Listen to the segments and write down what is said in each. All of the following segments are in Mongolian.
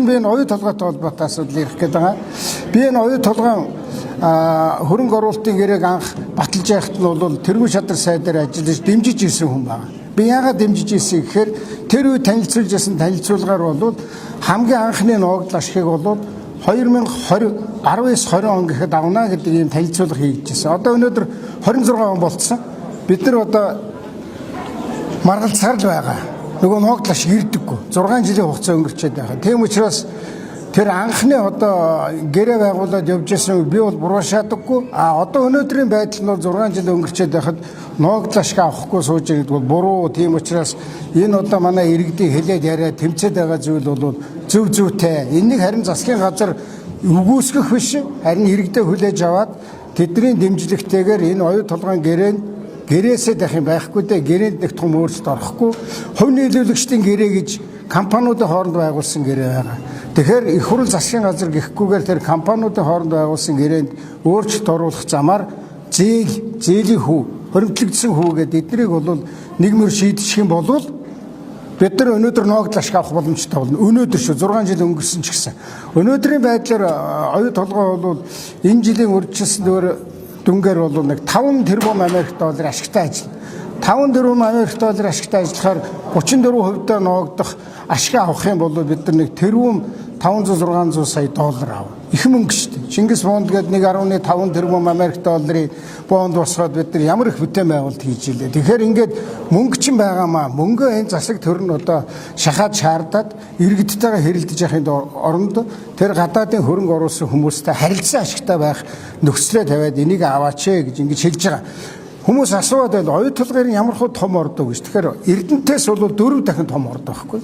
би энэ оюу толгойтой холбоотой асуудал ярих гэдэг байгаа. Би энэ оюу толгойн хөрөнгө оруулалтын гэрээг анх баталж яхад нь бол тэргүй шадар сайдаар ажиллаж дэмжиж ирсэн хүн байна. Би яагаад дэмжиж ирсэн гэхээр тэр үе танилцуулж ясан танилцуулгаар бол хамгийн анхны ногдол ашигыг бол 2019-20 он гэхэд авна гэдэг ийм танилцуулга хийгдсэн. Одоо өнөөдөр 26 он болцсон. Бид нар одоо маргалцаар л байгаа. Нөгөө ногдол ашиг ирдэггүй. 6 жилийн хугацаа өнгөрчөөд байгаа. Тийм учраас тэр анхны одоо гэрээ байгуулад явж байсан би бол буруу шаадаггүй. Одоо өнөөдрийн байдал нь бол 6 жил өнгөрчөөд байхад ногдол ашиг авахгүй сууж байгаа гэдэг бол буруу. Тийм учраас энэ одоо манай иргэдийн хэлээд яриад тэмцээд байгаа зүйл бол зөв зүйтэй. Энийг харин засгийн газар үгүйсгэх биш, харин иргэдээ хүлээж аваад тэдний дэмжлэгтэйгээр энэ оюу толгойн гэрээсээ дах юм байхгүй дээ. Гэрээнд нэг том өөрчлөлт орохгүй. Хувь нийлүүлэгчдийн гэрээ гэж компаниудын хооронд байгуулсан гэрээ байгаа. Тэгэхээр их хурл засгийн газар гэхгүйгээр тэр компаниудын хооронд байгуулсан гэрээнд өөрчлөлт оруулах замаар зээлийн хүү, хоригдлогдсон хүү гэдэг эднийг бол нийгмээр шийдчих юм бол бид нар өнөөдөр ногдол ашиг авах боломжтой болно. Өнөөдөр шүү 6 жил өнгөрсөн ч гэсэн. Өнөөдрийн байдлаар оюу толгой бол энэ жилийн үржилсэн дүнгээр бол нэг 5 тэрбум Америк доллар ашигтай ажиллана. 5 тэрбум Америк доллар ашигтай ажиллахаар 34% ногдох ашиг авах юм бол бид нар нэг тэрбум 500-600 сая доллар авна. Их мөнгө шүү дээ. Чингис бонд гэдэг 1.5 тэрбум Америк долларын бонд босгоод бид нар ямар их бүтээн байгуулалт хийж илээ. Тэгэхээр ингээд мөнгө чинь байгаамаа. Мөнгөө энэ засаг төр нь одоо шахаад шаардаад иргэдтэйгээ хэрэлдэж яхахын оронд тэр гадаадын хөрөнгө оруулсан хүмүүстэй харилцан ашигтай байх нөхцөлөө тавиад энийг аваач гэж ингэж хэлж байгаа. Хүмүүс асууад байл оюу толгойн ямар хөө том ордог гэж. Тэгэхээр Эрдэнэтээс бол 4 дахин том ордог байхгүй.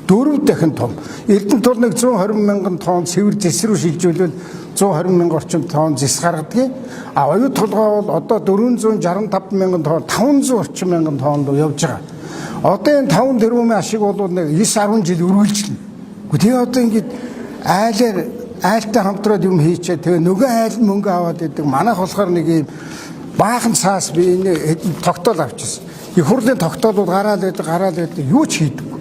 4 дахин том. Эрдэнэт бол нэг 120 мянган тонн цэвэр зэс рүү шилжүүлвэл 120 мянган орчим тонн зэс гаргадаг. Оюу толгой бол одоо 465 мянган тонн 500 орчим мянган тонн руу явж байгаа. Одоо энэ 5 тэрбумын ашиг бол нэг 9-10 жил үргэлжлэнэ. Тэгээ одоо ингэж айлтай хамтраад юм хийчээ. Тэгээ нөгөө айл нь мөнгө аваад идэг. Манайх болохоор нэг юм баахан цаас би энэ тогтоол авчихсан. Их хурлын тогтоолууд гараад байдаг юу ч хийдэг.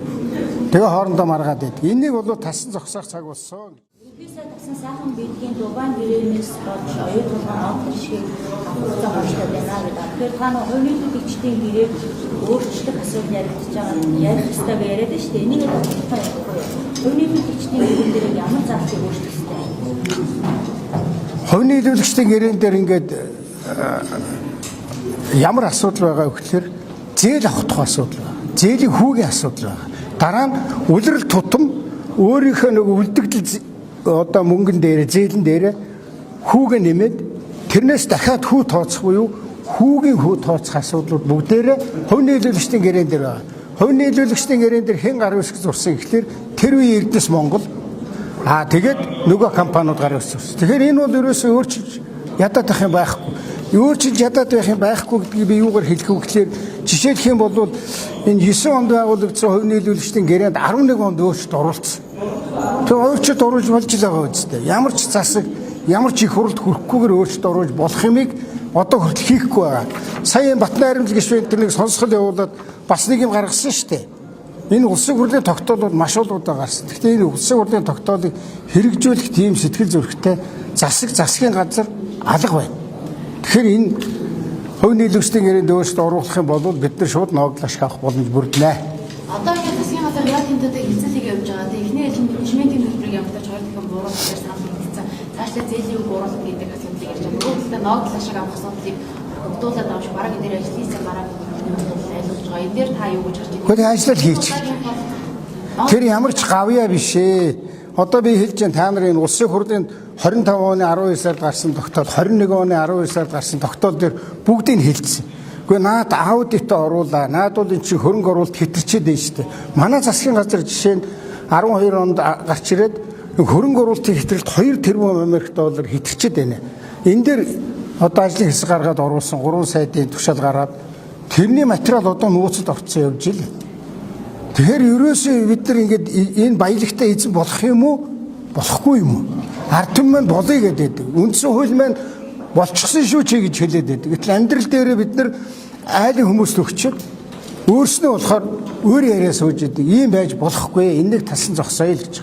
Тэгээ хоорондоо маргаад байдаг. Энийг бол тасан зогсоох цаг болсон. Үдээсээ тасан сайхан бэлгийн Дубайн гэрээнээс болж оюу толгойн ногдол шиг авахцаа болтой байна гэдэг. Тэгэхээр та хувь нийлүүлэгчдийн гэрээг өөрчлөлт асуудал яригдж байгаа нь ярих ёстой гэж яриад шүү дээ. Энийг тодорхой явахгүй. Хувь нийлүүлэгчдийн гэрээн дээр ямар зарлыг өөрчлөх ёстой? Хувь нийлүүлэгчдийн гэрээн дээр ингээд ямар асуудал байгаа вэ гэхээр зээл авах тухай асуудал байна. Зээлийн хүүгийн асуудал байна. Дараа нь үлрэл тутам өөрийнхөө нэг үлдэгдэл одоо мөнгөн дээр зээлэн дээр хүүгээ нэмээд тэрнээс дахиад хүү тооцох буюу хүүгийн хүү тооцох асуудлууд бүгдээрээ хувь нийлүүлэгчдийн гэрээн дээр байна. Хувь нийлүүлэгчдийн гэрээн дээр хэн гар үсгэж зурсан гэхэлэр тэр үеийн Эрдэнэс Монгол тэгээд нөгөө компаниуд гар үсгэж. Тэгэхээр энэ бол ерөөсөө өөрчилж ядаад байх юм байхгүй. Өөрчилж ядаад байх юм байхгүй гэдгийг би юугаар хэлэх вэ гэхээр жишээлх юм бол энэ 9 онд байгуулагдсан хувь нийлүүлэгчдийн гэрээнд 11 онд өөрчлөлт оруулсан. Тэр өөрчлөлт оруулж болж л байгаа үстэй. Ямар ч засаг, ямар ч их хурлд хүрэхгүйгээр өөрчлөлт оруулж болох юмыг одоо хүртэл хийхгүй байгаа. Сая Батнайрамл гишүүн тэрнийг сонсгол явуулаад бас нэг юм гаргасан шүү дээ. Энэ улсын хурлын тогтоолууд маш удаа гарсан. Гэхдээ энэ улсын хурлын тогтоолыг хэрэгжүүлэх тийм сэтгэл зүрэхтэй засгийн газар алга байна. Тэгэхээр энэ хувь нийлүүлэгчдийн гэрээнд өөрчлөлт оруулах юм бол бид нар шууд ногдол ашиг авах боломж бүрднэ. Одоо энэ засгийн газар яг тэмдэгт хэлцэлийг явьж байгаа. Тэгээ эхний ээлжинд менежментийн төлбөрийг явуулж хоёр дахин бууруулах санал нэгдсэн. Цаашлаа зээлийн үг бууруулах гэдэг асуудлыг ярьж байгаа. Өөрөлдөө ногдол ашиг авах асуудлыг хөгжүүлээд авах шиг бараг энэ дээр ажил хийсэн бараг айлуулж байгаа. Энэ дээр та юу гэж харж байна? Хөөе ажил хийч. Тэр ямар ч гавьяа биш ээ. Одоо би хэлж байгаа та нарын улсын хурлын 25 оны 12 сард гарсан тогтоол 21 оны 12 сард гарсан тогтоол дээр бүгдийг хэлсэн. Гэхдээ наад аудит оруулаа. Наад бол энэ чинь хөрөнгө оруулалт хэтэрчээд байна шүү дээ. Манай засгийн газар жишээ нь 12 онд гарч ирээд хөрөнгө оруулалтын хэтэрэлт 2 тэрбум Америк доллар хэтэрчээд байна. Энэ дээр одоо ажлын хэсэг гаргаад оруулсан 3 сайдын тушаал гараад тэрний материал одоо нууцад орцсон явж ил. Тэгэхээр ерөөсөө бид нар ингээд энэ баялагтай эзэн болох юм уу? Болохгүй юм уу? Ард түмэн маань болъё гэдэг. Үндсэн хууль маань болчихсон шүү чи гэж хэлээд байдаг. Гэтэл амьдрал дээрээ бид нар айлын хүмүүст өгчөд өөрснөө болохоор өөр яриа сууж идэг. Ийм байж болохгүй. Энийг тасан зогсоё л гэж.